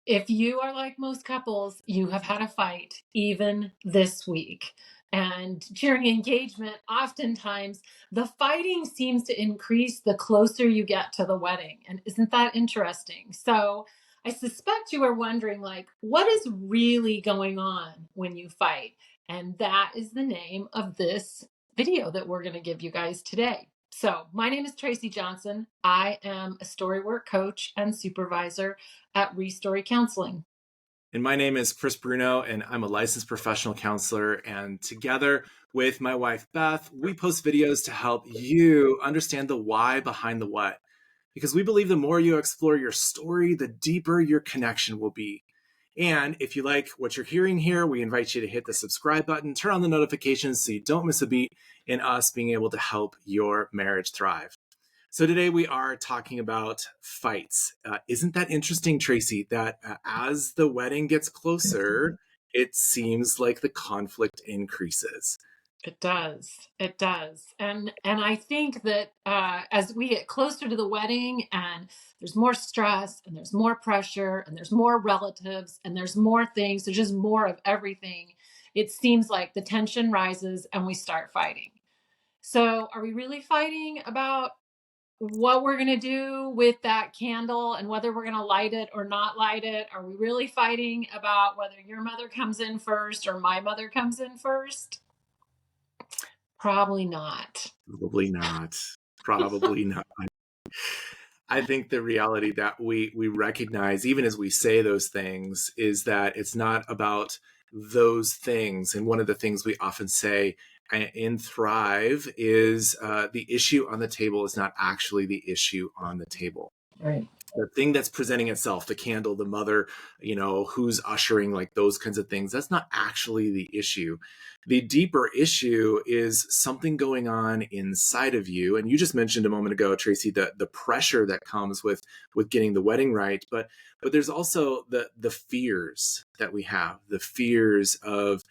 If you are like most couples, you have had a fight even this week. And during engagement, oftentimes the fighting seems to increase the closer you get to the wedding. And isn't that interesting? So I suspect you are wondering, like, what is really going on when you fight? And that is the name of this video that we're going to give you guys today. So, my name is Tracy Johnson. I am a storywork coach and supervisor at Restory Counseling. And my name is Chris Bruno, and I'm a licensed professional counselor. And together with my wife, Beth, we post videos to help you understand the why behind the what. Because we believe the more you explore your story, the deeper your connection will be. And if you like what you're hearing here, we invite you to hit the subscribe button, turn on the notifications so you don't miss a beat in us being able to help your marriage thrive. So today we are talking about fights. Isn't that interesting, Tracy, that as the wedding gets closer, it seems like the conflict increases? It does. It does. And I think that as we get closer to the wedding and there's more stress and there's more pressure and there's more relatives and there's more things, there's just more of everything. It seems like the tension rises and we start fighting. So, are we really fighting about what we're going to do with that candle and whether we're going to light it or not light it? Are we really fighting about whether your mother comes in first or my mother comes in first? Probably not. Probably not. Probably not. I think the reality that we recognize, even as we say those things, is that it's not about those things. And one of the things we often say in Thrive is the issue on the table is not actually the issue on the table. Right. The thing that's presenting itself, the candle, the mother, who's ushering, like those kinds of things, that's not actually the issue. The deeper issue is something going on inside of you. And you just mentioned a moment ago, Tracy, the pressure that comes with getting the wedding right. But there's also the fears that we have, the fears of,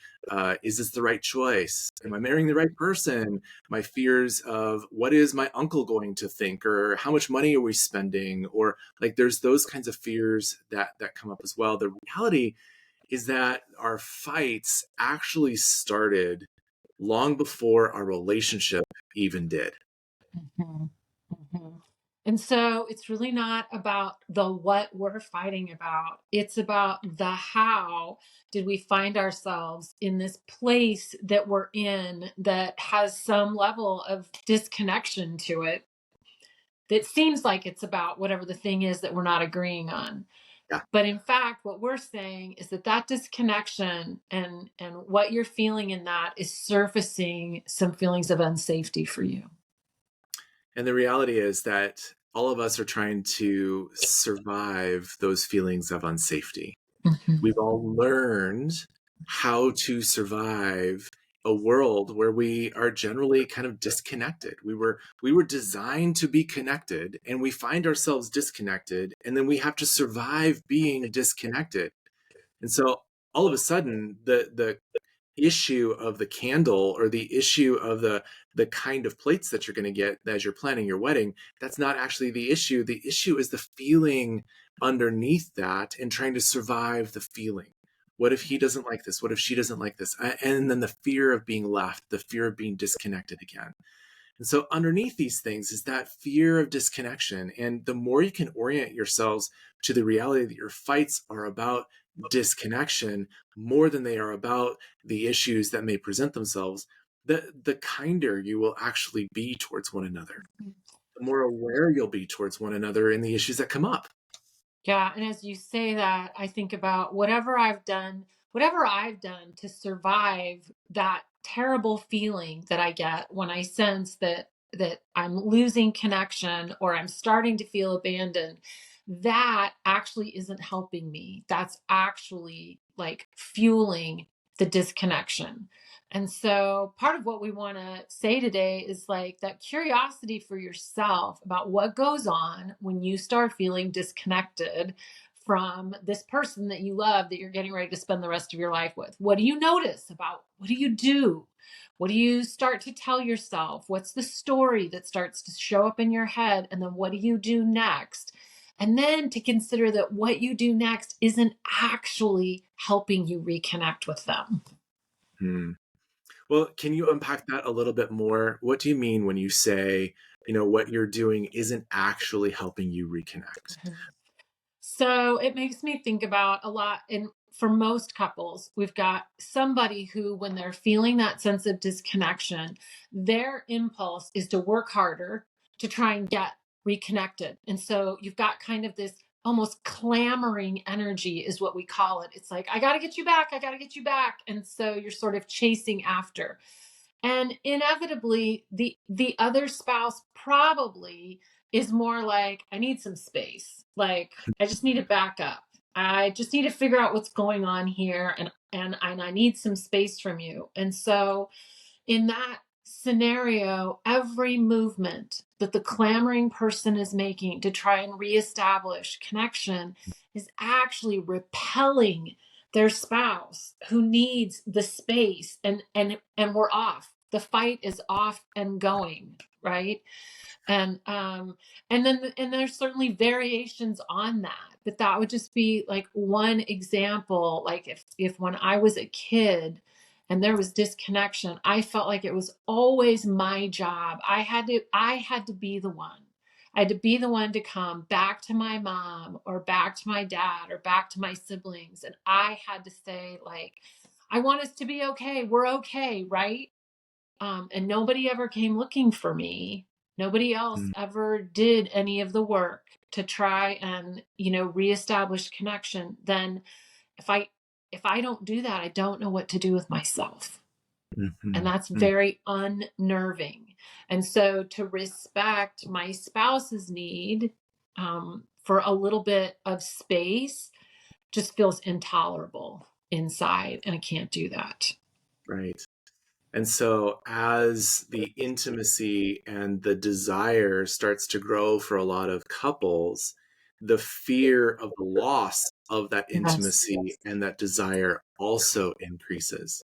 is this the right choice? Am I marrying the right person? My fears of what is my uncle going to think, or how much money are we spending? Or like there's those kinds of fears that come up as well. The reality is that our fights actually started long before our relationship even did. Mm-hmm. Mm-hmm. And so it's really not about the what we're fighting about. It's about the how did we find ourselves in this place that we're in that has some level of disconnection to it, that seems like it's about whatever the thing is that we're not agreeing on. Yeah. But in fact, what we're saying is that disconnection and what you're feeling in that is surfacing some feelings of unsafety for you. And the reality is that all of us are trying to survive those feelings of unsafety. Mm-hmm. We've all learned how to survive a world where we are generally kind of disconnected. We were designed to be connected, and we find ourselves disconnected, and then we have to survive being disconnected. And so all of a sudden the issue of the candle, or the issue of the kind of plates that you're going to get as you're planning your wedding, that's not actually the issue. The issue is the feeling underneath that, and trying to survive the feeling. What if he doesn't like this? What if she doesn't like this? And then the fear of being left, the fear of being disconnected again. And so underneath these things is that fear of disconnection. And the more you can orient yourselves to the reality that your fights are about disconnection more than they are about the issues that may present themselves, the kinder you will actually be towards one another. The more aware you'll be towards one another in the issues that come up. Yeah, and as you say that, I think about whatever I've done to survive that terrible feeling that I get when I sense that I'm losing connection or I'm starting to feel abandoned. That actually isn't helping me. That's actually like fueling the disconnection. And so part of what we want to say today is like that curiosity for yourself about what goes on when you start feeling disconnected from this person that you love, that you're getting ready to spend the rest of your life with. What do you notice about what do you do? What do you start to tell yourself? What's the story that starts to show up in your head? And then what do you do next? And then to consider that what you do next isn't actually helping you reconnect with them. Hmm. Well, can you unpack that a little bit more? What do you mean when you say, what you're doing isn't actually helping you reconnect? Mhm. So it makes me think about a lot. And for most couples, we've got somebody who, when they're feeling that sense of disconnection, their impulse is to work harder to try and get reconnected. And so you've got kind of this almost clamoring energy, is what we call it. It's like, I got to get you back. I got to get you back. And so you're sort of chasing after. And inevitably, the other spouse probably is more like, I need some space. Like, I just need to back up. I just need to figure out what's going on here, and I need some space from you. And so in that scenario, every movement that the clamoring person is making to try and reestablish connection is actually repelling their spouse who needs the space, and we're off. The fight is off and going, right? And there's certainly variations on that, but that would just be like one example. Like if when I was a kid and there was disconnection, I felt like it was always my job. I had to be the one. I had to be the one to come back to my mom or back to my dad or back to my siblings, and I had to say, like, I want us to be okay. We're okay, right? And nobody ever came looking for me. Nobody else Mm, ever did any of the work to try and, reestablish connection. Then if I if I don't do that, I don't know what to do with myself. And mhm, that's mm, very unnerving. And so to respect my spouse's need for a little bit of space just feels intolerable inside. And I can't do that. right. And so, as the intimacy and the desire starts to grow for a lot of couples, the fear of the loss of that Yes. intimacy and that desire also increases.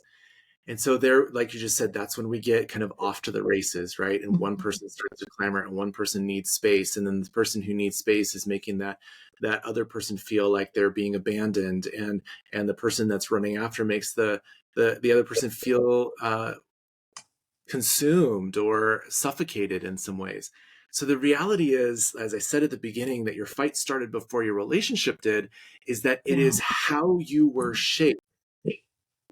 And so, there, like you just said, that's when we get kind of off to the races, right? And one Mhm. person starts to clamor, and one person needs space, and then the person who needs space is making that other person feel like they're being abandoned, and the person that's running after makes the other person feel consumed or suffocated in some ways. So the reality is, as I said at the beginning, that your fight started before your relationship did, is that it Yeah. is how you were shaped,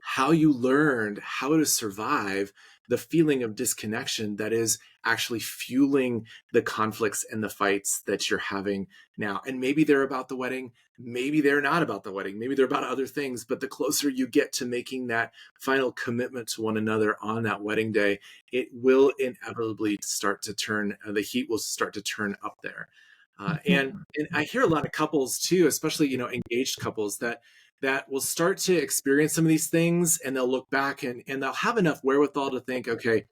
how you learned how to survive the feeling of disconnection that is actually fueling the conflicts and the fights that you're having now. And maybe they're about the wedding, maybe they're not about the wedding, maybe they're about other things, but the closer you get to making that final commitment to one another on that wedding day, it will inevitably start to turn, the heat will start to turn up there. And I hear a lot of couples too, especially engaged couples, that will start to experience some of these things, and they'll look back, and they'll have enough wherewithal to think, okay,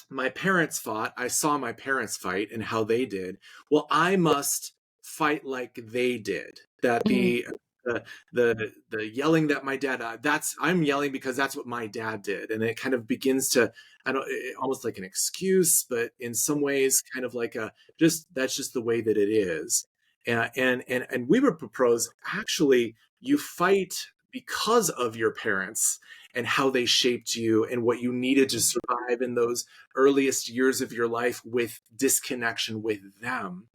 my parents fought. I saw my parents fight and how they did. Well, I must fight like they did. That Mm, the yelling that my dad, that's I'm yelling because that's what my dad did, and it kind of begins to, I don't, almost like an excuse, but in some ways kind of like a, just that's just the way that it is. And we would propose, actually, you fight because of your parents and how they shaped you and what you needed to survive in those earliest years of your life with disconnection with them.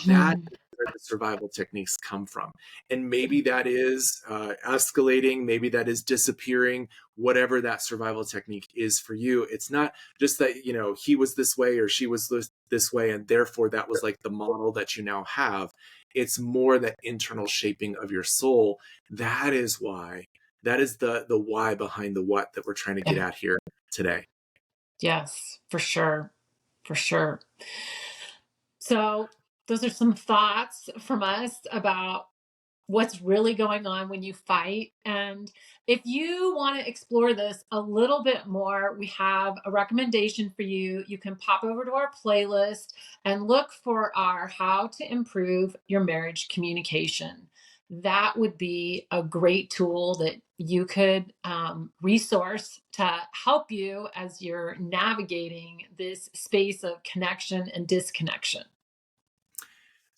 That mhm. is where the survival techniques come from. And maybe that is escalating, maybe that is disappearing, whatever that survival technique is for you. It's not just that, he was this way or she was this way, and therefore that was like the model that you now have. It's more that internal shaping of your soul. That is why. That is the why behind the what that we're trying to get Yeah. at here today. Yes, for sure. For sure. So, those are some thoughts from us about what's really going on when you fight. And if you want to explore this a little bit more, we have a recommendation for you. You can pop over to our playlist and look for our How to Improve Your Marriage Communication. That would be a great tool that you could resource to help you as you're navigating this space of connection and disconnection.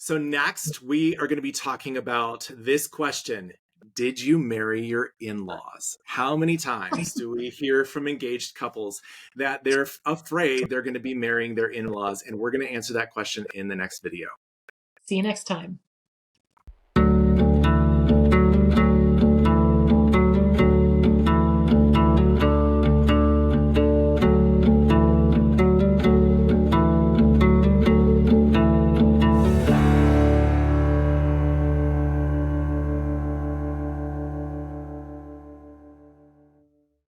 So next, we are going to be talking about this question. Did you marry your in-laws? How many times do we hear from engaged couples that they're afraid they're going to be marrying their in-laws? And we're going to answer that question in the next video. See you next time.